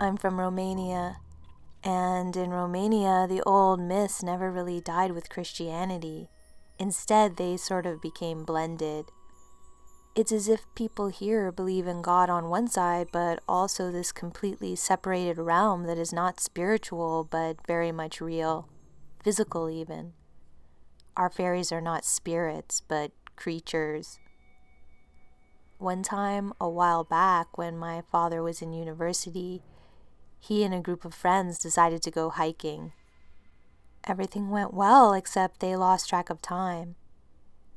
I'm from Romania, and in Romania, the old myths never really died with Christianity. Instead, they sort of became blended. It's as if people here believe in God on one side, but also this completely separated realm that is not spiritual, but very much real, physical even. Our fairies are not spirits, but creatures. One time, a while back, when my father was in university, he and a group of friends decided to go hiking. Everything went well, except they lost track of time.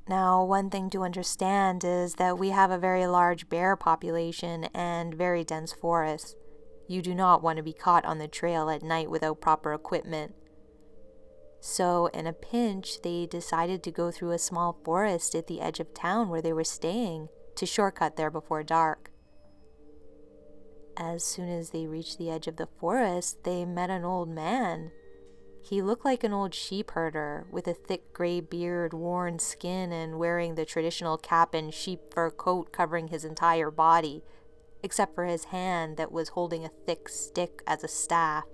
Now, one thing to understand is that we have a very large bear population and very dense forests. You do not want to be caught on the trail at night without proper equipment. So, in a pinch, they decided to go through a small forest at the edge of town where they were staying to shortcut there before dark. As soon as they reached the edge of the forest, they met an old man. He looked like an old sheep herder, with a thick gray beard, worn skin, and wearing the traditional cap and sheep fur coat covering his entire body, except for his hand that was holding a thick stick as a staff.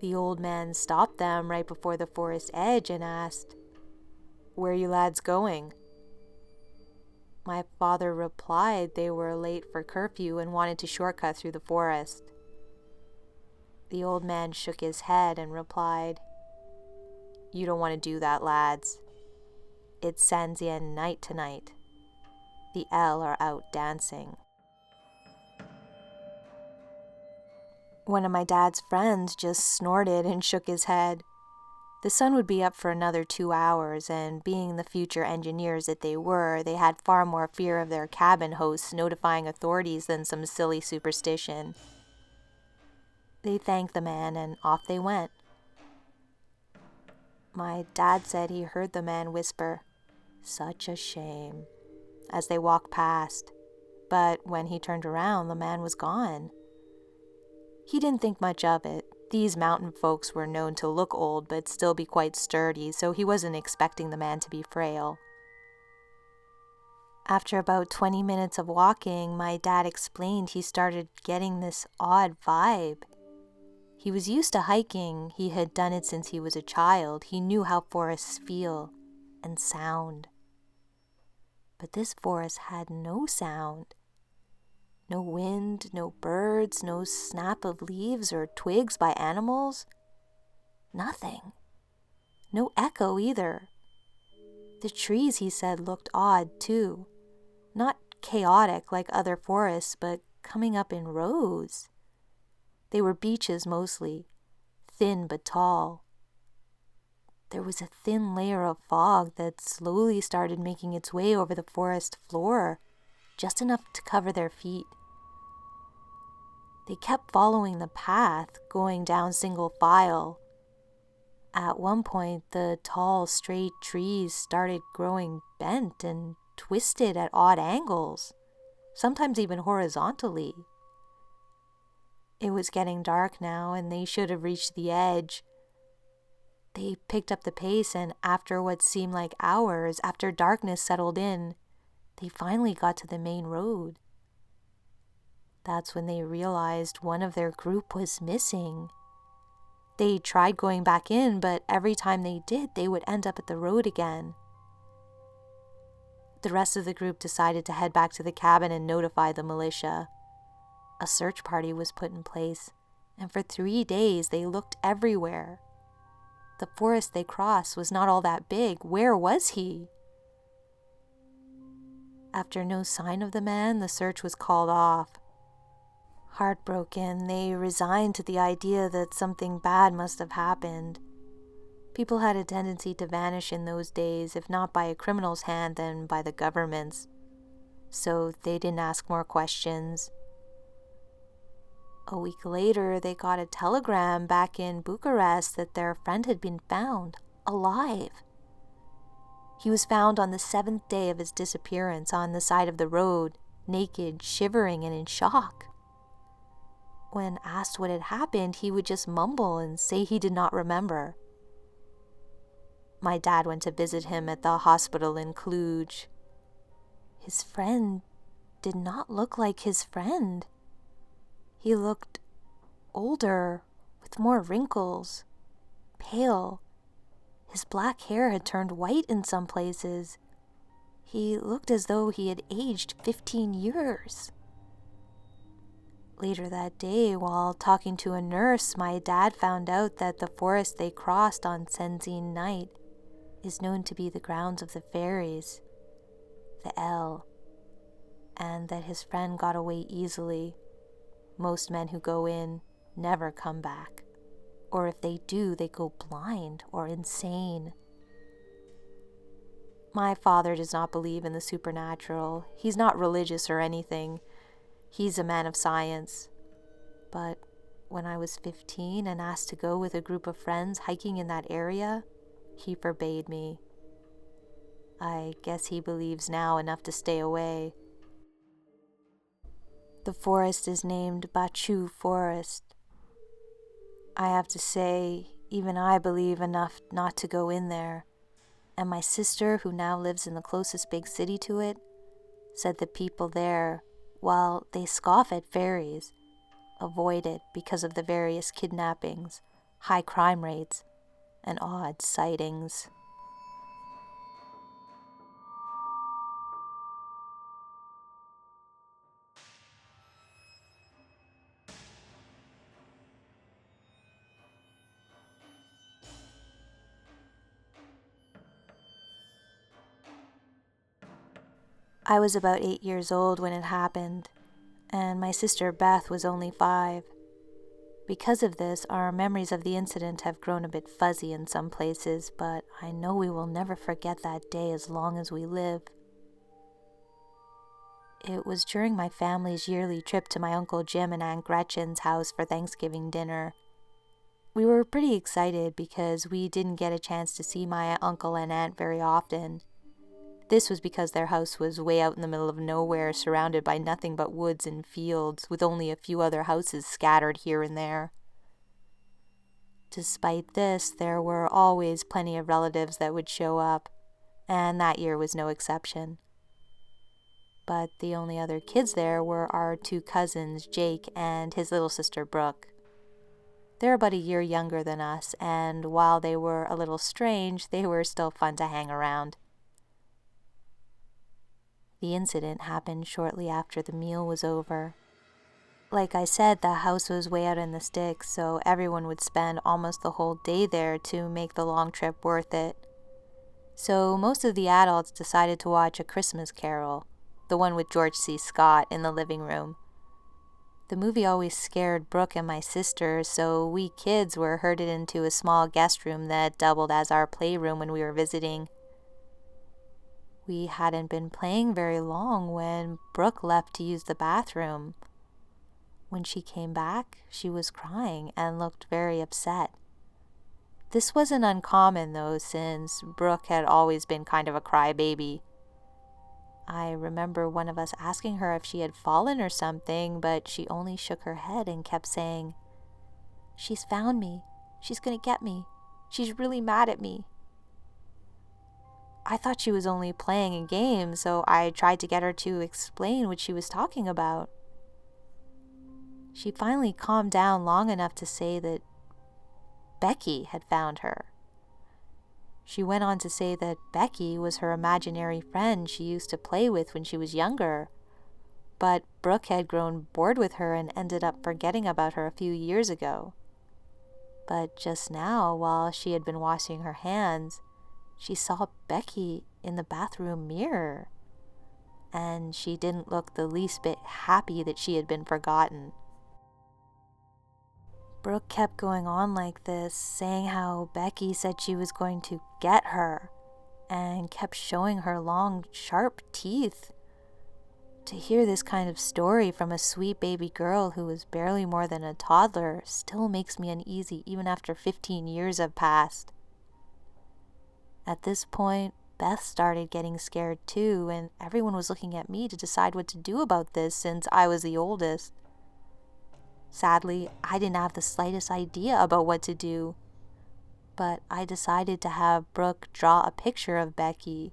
The old man stopped them right before the forest edge and asked, "Where are you lads going?" My father replied they were late for curfew and wanted to shortcut through the forest. The old man shook his head and replied, "You don't want to do that, lads. It's Sanzian night tonight. The Elle are out dancing." One of my dad's friends just snorted and shook his head. The sun would be up for another 2 hours, and being the future engineers that they were, they had far more fear of their cabin hosts notifying authorities than some silly superstition. They thanked the man and off they went. My dad said he heard the man whisper, "Such a shame," as they walked past, but when he turned around, the man was gone. He didn't think much of it. These mountain folks were known to look old but still be quite sturdy, so he wasn't expecting the man to be frail. After about 20 minutes of walking, my dad explained he started getting this odd vibe. He was used to hiking. He had done it since he was a child. He knew how forests feel and sound. But this forest had no sound. No wind, no birds, no snap of leaves or twigs by animals. Nothing. No echo either. The trees, he said, looked odd too. Not chaotic like other forests, but coming up in rows. They were beeches mostly, thin but tall. There was a thin layer of fog that slowly started making its way over the forest floor, just enough to cover their feet. They kept following the path, going down single file. At one point, the tall, straight trees started growing bent and twisted at odd angles, sometimes even horizontally. It was getting dark now, and they should have reached the edge. They picked up the pace, and after what seemed like hours, after darkness settled in, they finally got to the main road. That's when they realized one of their group was missing. They tried going back in, but every time they did, they would end up at the road again. The rest of the group decided to head back to the cabin and notify the militia. A search party was put in place, and for 3 days they looked everywhere. The forest they crossed was not all that big. Where was he? After no sign of the man, the search was called off. Heartbroken, they resigned to the idea that something bad must have happened. People had a tendency to vanish in those days, if not by a criminal's hand, then by the government's. So they didn't ask more questions. A week later, they got a telegram back in Bucharest that their friend had been found, alive. He was found on the 7th day of his disappearance on the side of the road, naked, shivering, and in shock. When asked what had happened, he would just mumble and say he did not remember. My dad went to visit him at the hospital in Cluj. His friend did not look like his friend. He looked older, with more wrinkles, pale. His black hair had turned white in some places. He looked as though he had aged 15 years. Later that day, while talking to a nurse, my dad found out that the forest they crossed on Senzine night is known to be the grounds of the fairies, the L, and that his friend got away easily. Most men who go in never come back, or if they do, they go blind or insane. My father does not believe in the supernatural. He's not religious or anything. He's a man of science. But when I was 15 and asked to go with a group of friends hiking in that area, he forbade me. I guess he believes now enough to stay away. The forest is named Baciu Forest. I have to say, even I believe enough not to go in there. And my sister, who now lives in the closest big city to it, said the people there, while they scoff at fairies, avoid it because of the various kidnappings, high crime rates, and odd sightings. I was about 8 years old when it happened, and my sister Beth was only 5. Because of this, our memories of the incident have grown a bit fuzzy in some places, but I know we will never forget that day as long as we live. It was during my family's yearly trip to my Uncle Jim and Aunt Gretchen's house for Thanksgiving dinner. We were pretty excited because we didn't get a chance to see my uncle and aunt very often. This was because their house was way out in the middle of nowhere, surrounded by nothing but woods and fields, with only a few other houses scattered here and there. Despite this, there were always plenty of relatives that would show up, and that year was no exception. But the only other kids there were our 2 cousins, Jake and his little sister, Brooke. They're about a year younger than us, and while they were a little strange, they were still fun to hang around. The incident happened shortly after the meal was over. Like I said, the house was way out in the sticks, so everyone would spend almost the whole day there to make the long trip worth it. So most of the adults decided to watch A Christmas Carol, the one with George C. Scott, in the living room. The movie always scared Brooke and my sister, so we kids were herded into a small guest room that doubled as our playroom when we were visiting. We hadn't been playing very long when Brooke left to use the bathroom. When she came back, she was crying and looked very upset. This wasn't uncommon though, since Brooke had always been kind of a crybaby. I remember one of us asking her if she had fallen or something, but she only shook her head and kept saying, "She's found me. She's gonna get me. She's really mad at me." I thought she was only playing a game, so I tried to get her to explain what she was talking about. She finally calmed down long enough to say that Becky had found her. She went on to say that Becky was her imaginary friend she used to play with when she was younger, but Brooke had grown bored with her and ended up forgetting about her a few years ago. But just now, while she had been washing her hands, she saw Becky in the bathroom mirror, and she didn't look the least bit happy that she had been forgotten. Brooke kept going on like this, saying how Becky said she was going to get her, and kept showing her long, sharp teeth. To hear this kind of story from a sweet baby girl who was barely more than a toddler still makes me uneasy even after 15 years have passed. At this point, Beth started getting scared too, and everyone was looking at me to decide what to do about this since I was the oldest. Sadly, I didn't have the slightest idea about what to do, but I decided to have Brooke draw a picture of Becky.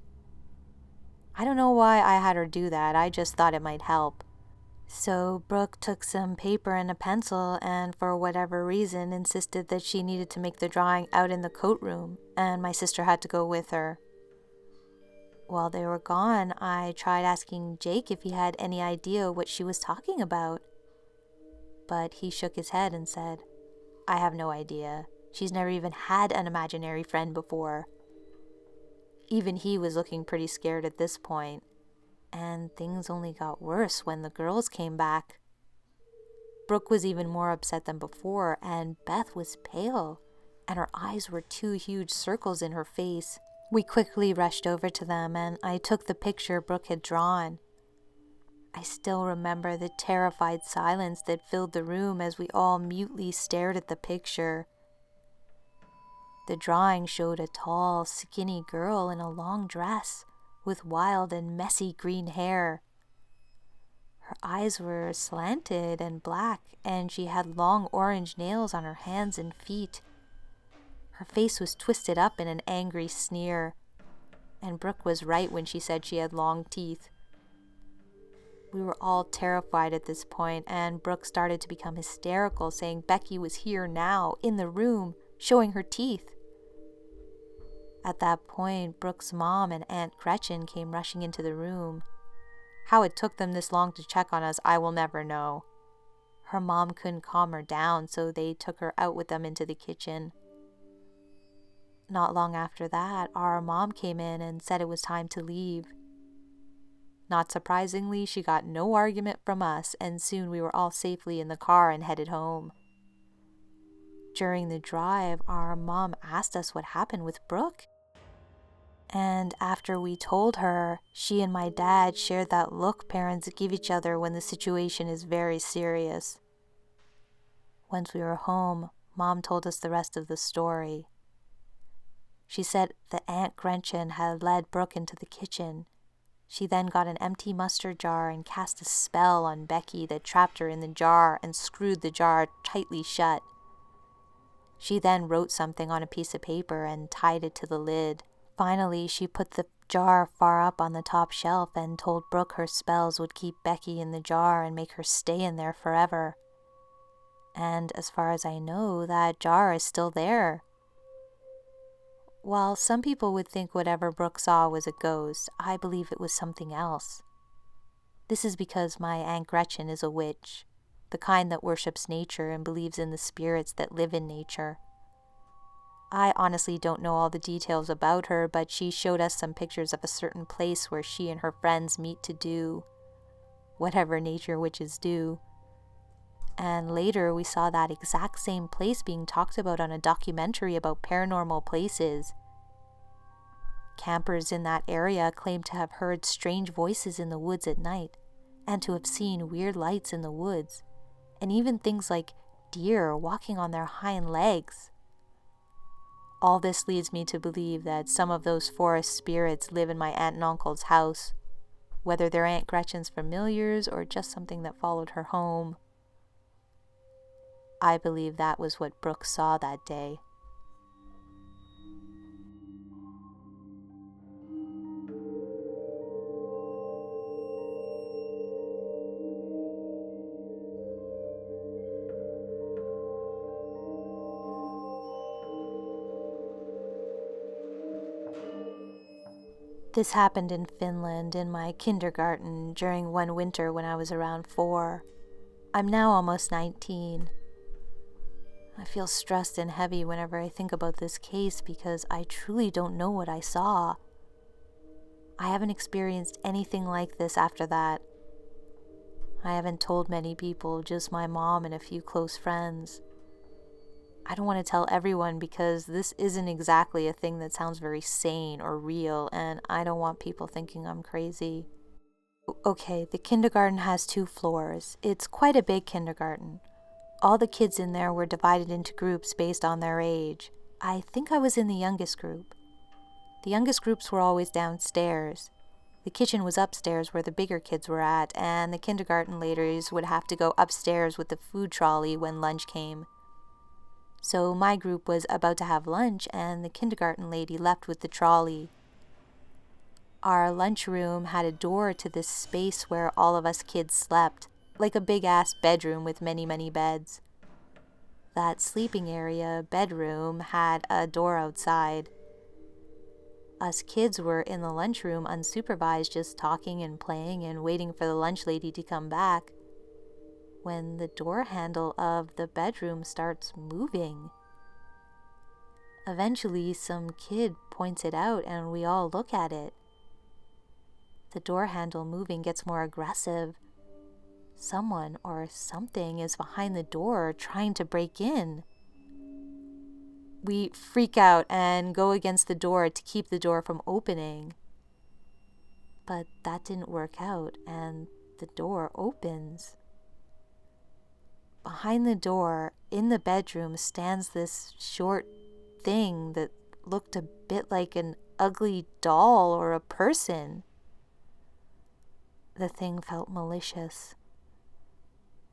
I don't know why I had her do that, I just thought it might help. So Brooke took some paper and a pencil and for whatever reason insisted that she needed to make the drawing out in the coat room and my sister had to go with her. While they were gone, I tried asking Jake if he had any idea what she was talking about. But he shook his head and said, "I have no idea. She's never even had an imaginary friend before." Even he was looking pretty scared at this point, and things only got worse when the girls came back. Brooke was even more upset than before, and Beth was pale, and her eyes were 2 huge circles in her face. We quickly rushed over to them, and I took the picture Brooke had drawn. I still remember the terrified silence that filled the room as we all mutely stared at the picture. The drawing showed a tall, skinny girl in a long dress with wild and messy green hair. Her eyes were slanted and black, and she had long orange nails on her hands and feet. Her face was twisted up in an angry sneer, and Brooke was right when she said she had long teeth. We were all terrified at this point, and Brooke started to become hysterical, saying Becky was here now, in the room, showing her teeth. At that point, Brooke's mom and Aunt Gretchen came rushing into the room. How it took them this long to check on us, I will never know. Her mom couldn't calm her down, so they took her out with them into the kitchen. Not long after that, our mom came in and said it was time to leave. Not surprisingly, she got no argument from us, and soon we were all safely in the car and headed home. During the drive, our mom asked us what happened with Brooke. And after we told her, she and my dad shared that look parents give each other when the situation is very serious. Once we were home, Mom told us the rest of the story. She said that Aunt Gretchen had led Brooke into the kitchen. She then got an empty mustard jar and cast a spell on Becky that trapped her in the jar and screwed the jar tightly shut. She then wrote something on a piece of paper and tied it to the lid. Finally, she put the jar far up on the top shelf and told Brooke her spells would keep Becky in the jar and make her stay in there forever. And as far as I know, that jar is still there. While some people would think whatever Brooke saw was a ghost, I believe it was something else. This is because my Aunt Gretchen is a witch, the kind that worships nature and believes in the spirits that live in nature. I honestly don't know all the details about her, but she showed us some pictures of a certain place where she and her friends meet to do whatever nature witches do. And later we saw that exact same place being talked about on a documentary about paranormal places. Campers in that area claim to have heard strange voices in the woods at night, and to have seen weird lights in the woods, and even things like deer walking on their hind legs. All this leads me to believe that some of those forest spirits live in my aunt and uncle's house, whether they're Aunt Gretchen's familiars or just something that followed her home. I believe that was what Brooke saw that day. This happened in Finland in my kindergarten during one winter when I was around 4. I'm now almost 19. I feel stressed and heavy whenever I think about this case because I truly don't know what I saw. I haven't experienced anything like this after that. I haven't told many people, just my mom and a few close friends. I don't want to tell everyone because this isn't exactly a thing that sounds very sane or real, and I don't want people thinking I'm crazy. Okay, the kindergarten has 2 floors. It's quite a big kindergarten. All the kids in there were divided into groups based on their age. I think I was in the youngest group. The youngest groups were always downstairs. The kitchen was upstairs where the bigger kids were at, and the kindergarten ladies would have to go upstairs with the food trolley when lunch came. So my group was about to have lunch, and the kindergarten lady left with the trolley. Our lunchroom had a door to this space where all of us kids slept. like a big-ass bedroom with many, many beds. That sleeping area, bedroom, had a door outside. Us kids were in the lunchroom unsupervised, just talking and playing and waiting for the lunch lady to come back, when the door handle of the bedroom starts moving. Eventually, some kid points it out and we all look at it. The door handle moving gets more aggressive. Someone or something is behind the door trying to break in. We freak out and go against the door to keep the door from opening. But that didn't work out and the door opens. Behind the door, in the bedroom, stands this short thing that looked a bit like an ugly doll or a person. The thing felt malicious.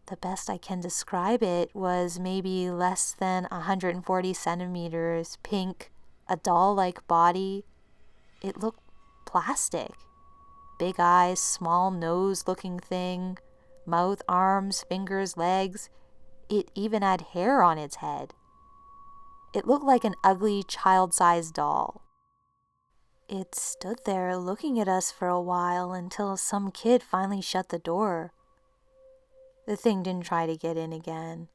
The best I can describe it was maybe less than 140 centimeters, pink, a doll-like body. It looked plastic. Big eyes, small nose-looking thing, mouth, arms, fingers, legs. It even had hair on its head. It looked like an ugly child-sized doll. It stood there looking at us for a while until some kid finally shut the door. The thing didn't try to get in again.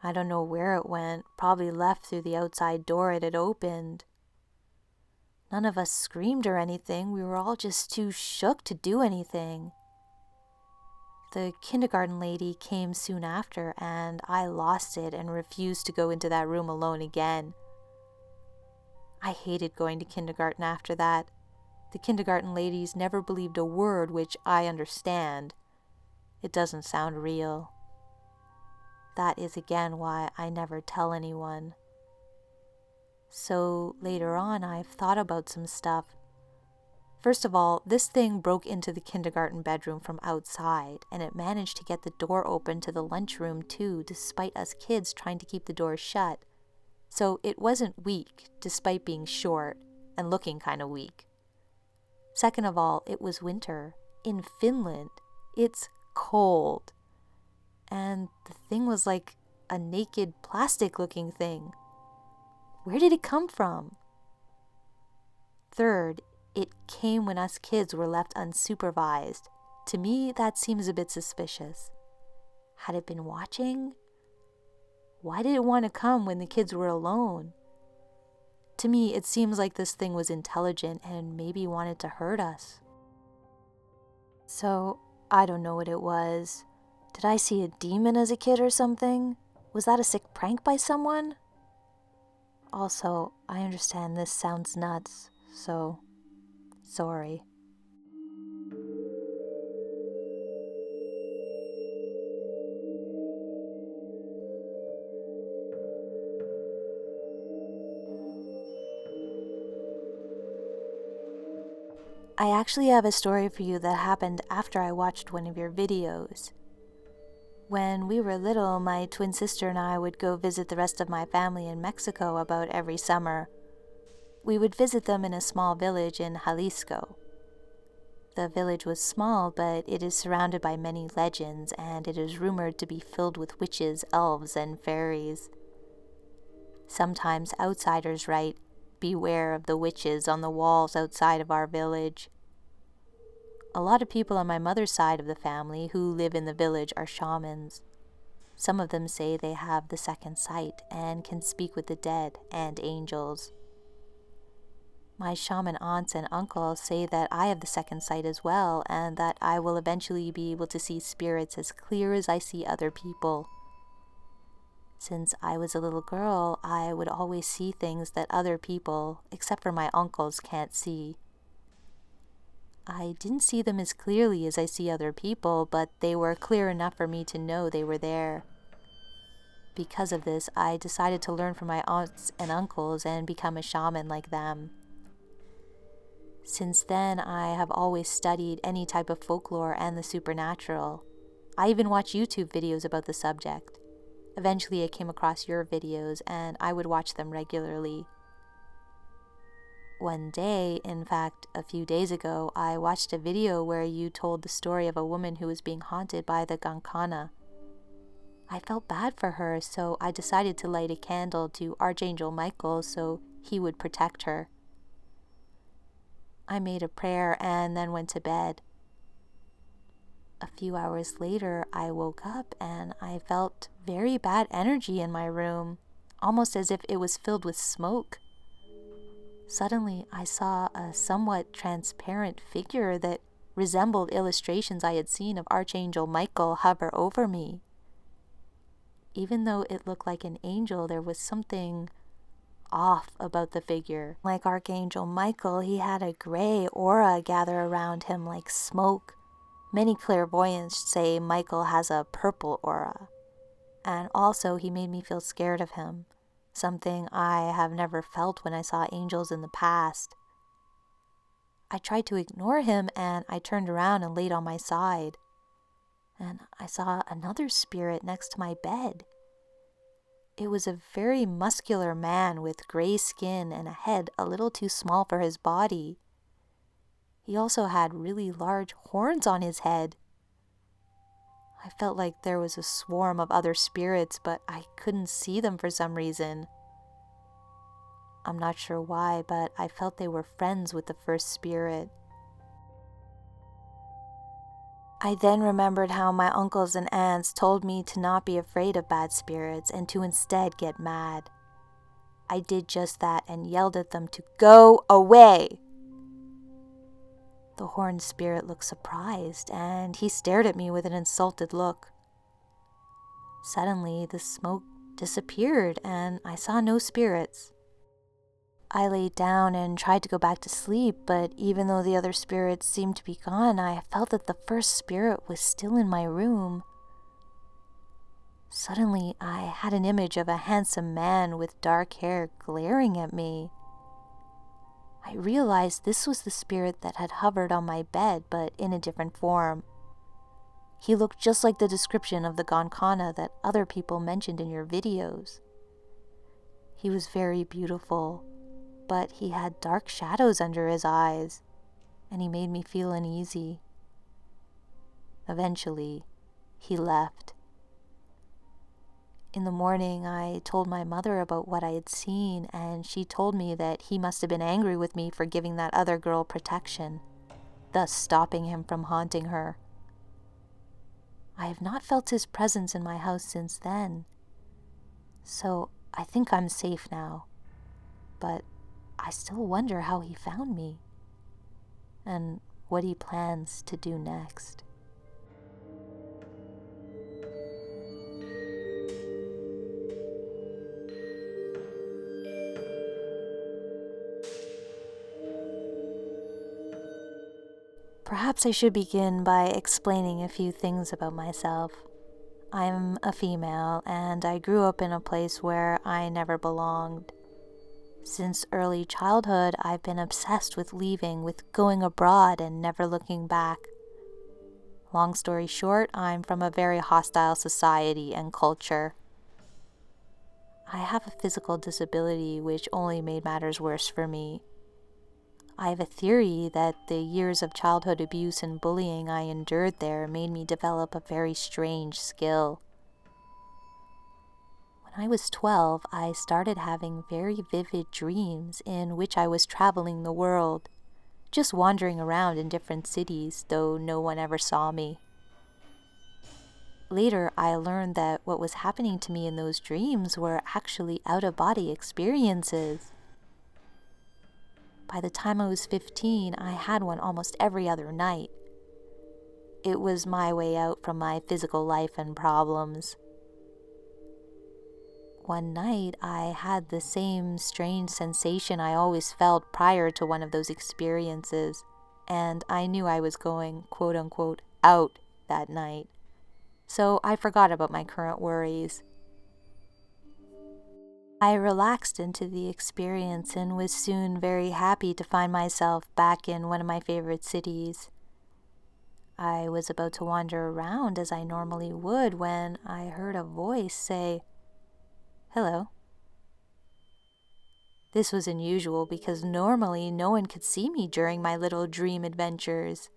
I don't know where it went, probably left through the outside door it had opened. None of us screamed or anything, we were all just too shook to do anything. The kindergarten lady came soon after, and I lost it and refused to go into that room alone again. I hated going to kindergarten after that. The kindergarten ladies never believed a word, which I understand. It doesn't sound real. That is again why I never tell anyone. So later on, I've thought about some stuff. First of all, this thing broke into the kindergarten bedroom from outside, and it managed to get the door open to the lunchroom too, despite us kids trying to keep the door shut. So it wasn't weak, despite being short and looking kind of weak. Second of all, it was winter. In Finland, it's cold. And the thing was like a naked plastic-looking thing. Where did it come from? Third, it came when us kids were left unsupervised. To me, that seems a bit suspicious. Had it been watching? Why did it want to come when the kids were alone? To me, it seems like this thing was intelligent and maybe wanted to hurt us. So, I don't know what it was. Did I see a demon as a kid or something? Was that a sick prank by someone? Also, I understand this sounds nuts, so sorry. I actually have a story for you that happened after I watched one of your videos. When we were little, my twin sister and I would go visit the rest of my family in Mexico about every summer. We would visit them in a small village in Jalisco. The village was small, but it is surrounded by many legends, and it is rumored to be filled with witches, elves, and fairies. Sometimes outsiders write, "Beware of the witches" on the walls outside of our village. A lot of people on my mother's side of the family who live in the village are shamans. Some of them say they have the second sight and can speak with the dead and angels. My shaman aunts and uncles say that I have the second sight as well, and that I will eventually be able to see spirits as clear as I see other people. Since I was a little girl, I would always see things that other people, except for my uncles, can't see. I didn't see them as clearly as I see other people, but they were clear enough for me to know they were there. Because of this, I decided to learn from my aunts and uncles and become a shaman like them. Since then, I have always studied any type of folklore and the supernatural. I even watch YouTube videos about the subject. Eventually, I came across your videos, and I would watch them regularly. One day, in fact, a few days ago, I watched a video where you told the story of a woman who was being haunted by the Gan Kana. I felt bad for her, so I decided to light a candle to Archangel Michael so he would protect her. I made a prayer and then went to bed. A few hours later, I woke up and I felt very bad energy in my room, almost as if it was filled with smoke. Suddenly, I saw a somewhat transparent figure that resembled illustrations I had seen of Archangel Michael hover over me. Even though it looked like an angel, there was something off about the figure. Like Archangel Michael, he had a gray aura gather around him like smoke. Many clairvoyants say Michael has a purple aura. And also, he made me feel scared of him, something I have never felt when I saw angels in the past. I tried to ignore him and I turned around and laid on my side. And I saw another spirit next to my bed. It was a very muscular man with gray skin and a head a little too small for his body. He also had really large horns on his head. I felt like there was a swarm of other spirits, but I couldn't see them for some reason. I'm not sure why, but I felt they were friends with the first spirit. I then remembered how my uncles and aunts told me to not be afraid of bad spirits and to instead get mad. I did just that and yelled at them to go away. The horned spirit looked surprised and he stared at me with an insulted look. Suddenly, the smoke disappeared and I saw no spirits. I laid down and tried to go back to sleep, but even though the other spirits seemed to be gone, I felt that the first spirit was still in my room. Suddenly, I had an image of a handsome man with dark hair glaring at me. I realized this was the spirit that had hovered on my bed, but in a different form. He looked just like the description of the Gan Kana that other people mentioned in your videos. He was very beautiful, but he had dark shadows under his eyes, and he made me feel uneasy. Eventually, he left. In the morning, I told my mother about what I had seen, and she told me that he must have been angry with me for giving that other girl protection, thus stopping him from haunting her. I have not felt his presence in my house since then, so I think I'm safe now, but I still wonder how he found me and what he plans to do next. Perhaps I should begin by explaining a few things about myself. I'm a female and I grew up in a place where I never belonged. Since early childhood, I've been obsessed with leaving, with going abroad and never looking back. Long story short, I'm from a very hostile society and culture. I have a physical disability which only made matters worse for me. I have a theory that the years of childhood abuse and bullying I endured there made me develop a very strange skill. When I was 12, I started having very vivid dreams in which I was traveling the world, just wandering around in different cities, though no one ever saw me. Later, I learned that what was happening to me in those dreams were actually out-of-body experiences. By the time I was 15, I had one almost every other night. It was my way out from my physical life and problems. One night, I had the same strange sensation I always felt prior to one of those experiences, and I knew I was going, quote-unquote, out that night. So I forgot about my current worries. I relaxed into the experience and was soon very happy to find myself back in one of my favorite cities. I was about to wander around as I normally would when I heard a voice say, "Hello." This was unusual because normally no one could see me during my little dream adventures.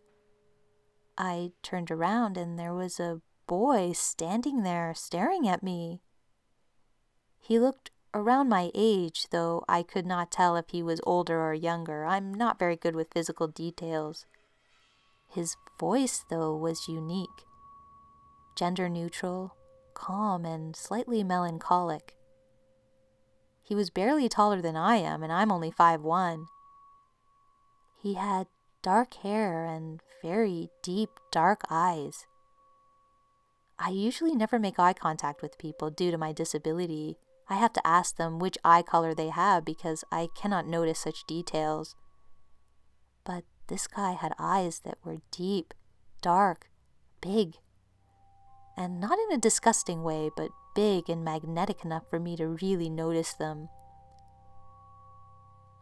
I turned around and there was a boy standing there staring at me. He looked around my age, though I could not tell if he was older or younger. I'm not very good with physical details. His voice, though, was unique. Gender neutral, calm, and slightly melancholic. He was barely taller than I am, and I'm only 5'1". He had dark hair and very deep, dark eyes. I usually never make eye contact with people due to my disability. I have to ask them which eye color they have because I cannot notice such details. But this guy had eyes that were deep, dark, big, and not in a disgusting way, but big and magnetic enough for me to really notice them.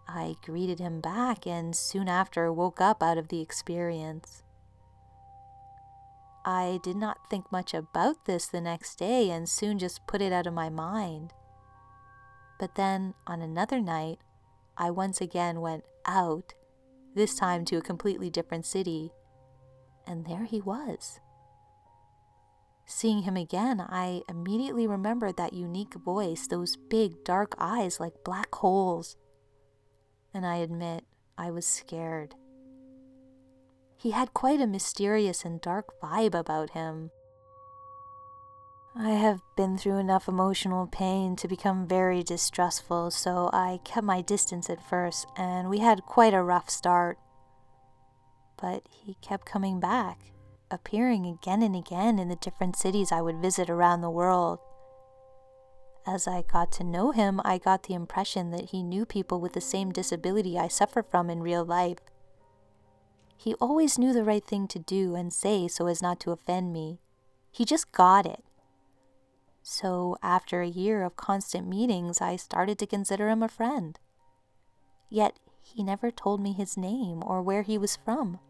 I greeted him back and soon after woke up out of the experience. I did not think much about this the next day and soon just put it out of my mind. But then on another night, I once again went out, this time to a completely different city, and there he was. Seeing him again, I immediately remembered that unique voice, those big dark eyes like black holes. And I admit, I was scared. He had quite a mysterious and dark vibe about him. I have been through enough emotional pain to become very distrustful, so I kept my distance at first, and we had quite a rough start. But he kept coming back, appearing again and again in the different cities I would visit around the world. As I got to know him, I got the impression that he knew people with the same disability I suffer from in real life. He always knew the right thing to do and say so as not to offend me. He just got it. So after a year of constant meetings, I started to consider him a friend. Yet he never told me his name or where he was from.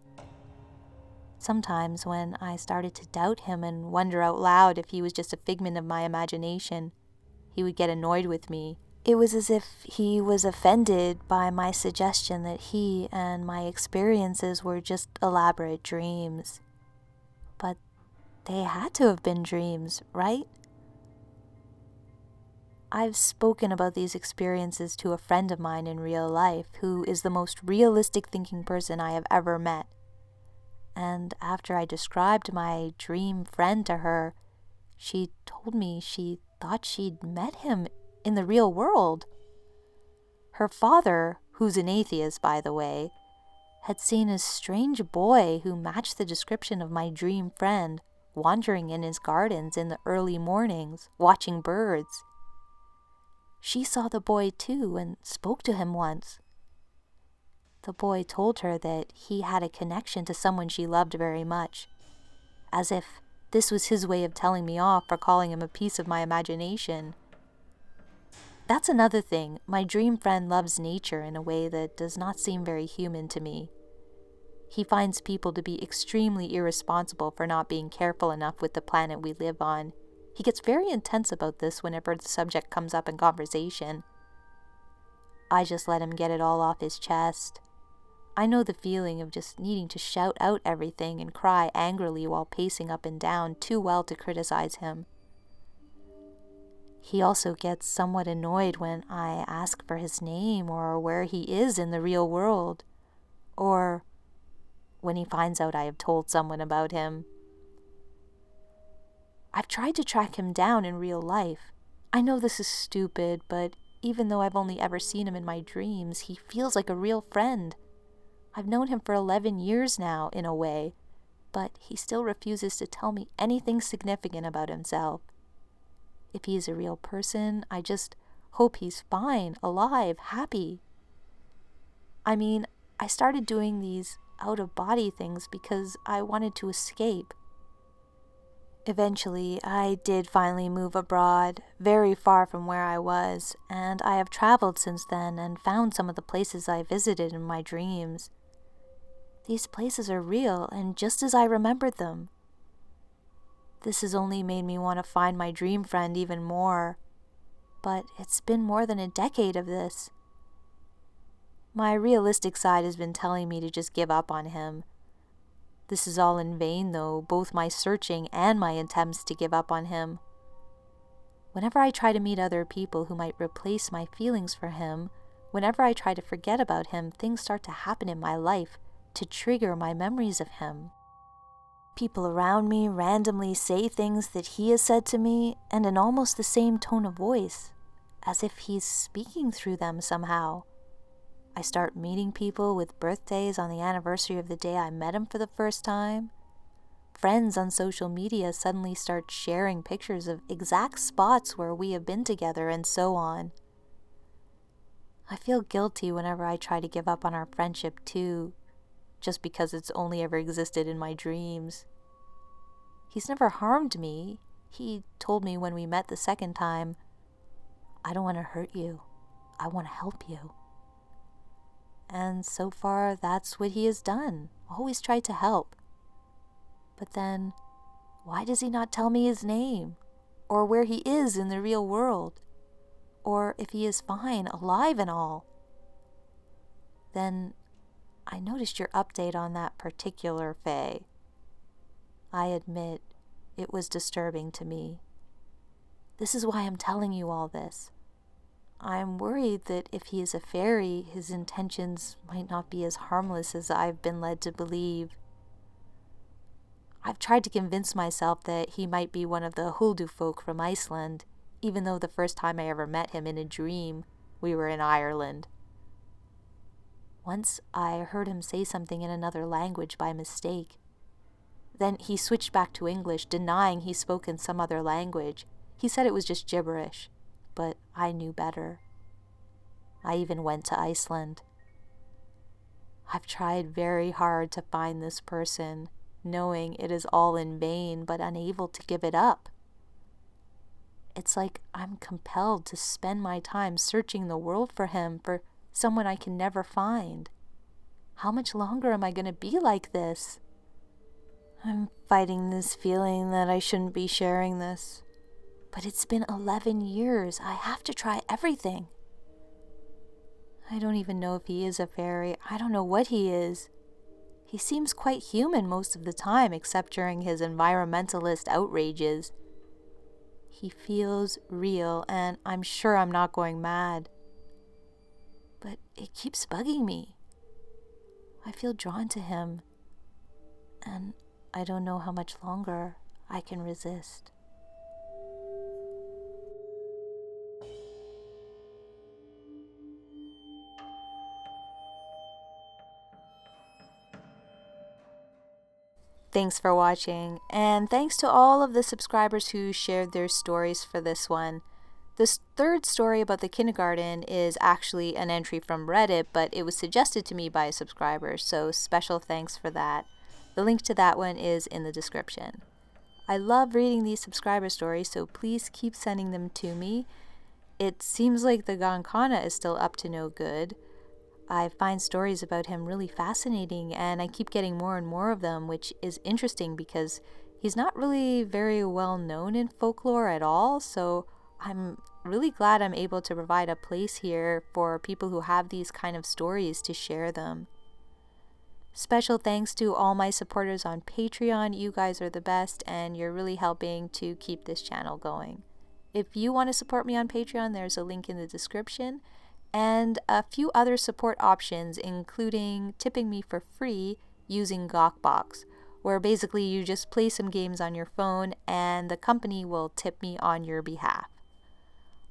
Sometimes when I started to doubt him and wonder out loud if he was just a figment of my imagination, he would get annoyed with me. It was as if he was offended by my suggestion that he and my experiences were just elaborate dreams. But they had to have been dreams, right? I've spoken about these experiences to a friend of mine in real life who is the most realistic thinking person I have ever met. And after I described my dream friend to her, she told me she thought she'd met him in the real world. Her father, who's an atheist by the way, had seen a strange boy who matched the description of my dream friend wandering in his gardens in the early mornings, watching birds. She saw the boy too and spoke to him once. The boy told her that he had a connection to someone she loved very much, as if this was his way of telling me off for calling him a piece of my imagination. That's another thing. My dream friend loves nature in a way that does not seem very human to me. He finds people to be extremely irresponsible for not being careful enough with the planet we live on. He gets very intense about this whenever the subject comes up in conversation. I just let him get it all off his chest. I know the feeling of just needing to shout out everything and cry angrily while pacing up and down too well to criticize him. He also gets somewhat annoyed when I ask for his name or where he is in the real world, or when he finds out I have told someone about him. I've tried to track him down in real life. I know this is stupid, but even though I've only ever seen him in my dreams, he feels like a real friend. I've known him for 11 years now, in a way, but he still refuses to tell me anything significant about himself. If he is a real person, I just hope he's fine, alive, happy. I mean, I started doing these out-of-body things because I wanted to escape. Eventually, I did finally move abroad, very far from where I was, and I have traveled since then and found some of the places I visited in my dreams. These places are real and just as I remembered them. This has only made me want to find my dream friend even more. But it's been more than a decade of this. My realistic side has been telling me to just give up on him. This is all in vain, though, both my searching and my attempts to give up on him. Whenever I try to meet other people who might replace my feelings for him, whenever I try to forget about him, things start to happen in my life to trigger my memories of him. People around me randomly say things that he has said to me, and in almost the same tone of voice, as if he's speaking through them somehow. I start meeting people with birthdays on the anniversary of the day I met him for the first time. Friends on social media suddenly start sharing pictures of exact spots where we have been together, and so on. I feel guilty whenever I try to give up on our friendship too, just because it's only ever existed in my dreams. He's never harmed me. He told me when we met the second time, "I don't want to hurt you. I want to help you." And so far, that's what he has done. Always tried to help. But then, why does he not tell me his name? Or where he is in the real world? Or if he is fine, alive and all? Then, I noticed your update on that particular fae. I admit, it was disturbing to me. This is why I'm telling you all this. I'm worried that if he is a fairy, his intentions might not be as harmless as I've been led to believe. I've tried to convince myself that he might be one of the Huldu folk from Iceland, even though the first time I ever met him in a dream, we were in Ireland. Once I heard him say something in another language by mistake. Then he switched back to English, denying he spoke in some other language. He said it was just gibberish. But I knew better. I even went to Iceland. I've tried very hard to find this person, knowing it is all in vain, but unable to give it up. It's like I'm compelled to spend my time searching the world for him, for someone I can never find. How much longer am I going to be like this? I'm fighting this feeling that I shouldn't be sharing this. But it's been 11 years. I have to try everything. I don't even know if he is a fairy. I don't know what he is. He seems quite human most of the time, except during his environmentalist outrages. He feels real, and I'm sure I'm not going mad. But it keeps bugging me. I feel drawn to him, and I don't know how much longer I can resist. Thanks for watching, and thanks to all of the subscribers who shared their stories for this one. This third story about the kindergarten is actually an entry from Reddit, but it was suggested to me by a subscriber, so special thanks for that. The link to that one is in the description. I love reading these subscriber stories, so please keep sending them to me. It seems like the Gan Kana is still up to no good. I find stories about him really fascinating, and I keep getting more and more of them, which is interesting because he's not really very well known in folklore at all, so I'm really glad I'm able to provide a place here for people who have these kind of stories to share them. Special thanks to all my supporters on Patreon. You guys are the best, and you're really helping to keep this channel going. If you want to support me on Patreon, there's a link in the description, and a few other support options, including tipping me for free using Gawkbox, where basically you just play some games on your phone and the company will tip me on your behalf.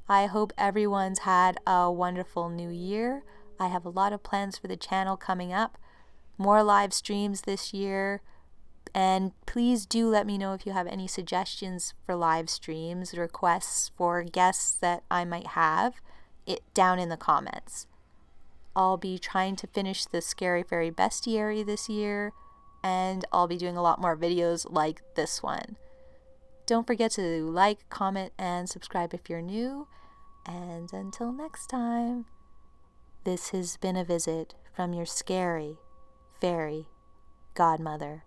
I hope everyone's had a wonderful new year. I have a lot of plans for the channel coming up, more live streams this year, and please do let me know if you have any suggestions for live streams, requests for guests that I might have, down in the comments. I'll be trying to finish the Scary Fairy Bestiary this year, and I'll be doing a lot more videos like this one. Don't forget to like, comment, and subscribe if you're new, and until next time, this has been a visit from your Scary Fairy Godmother.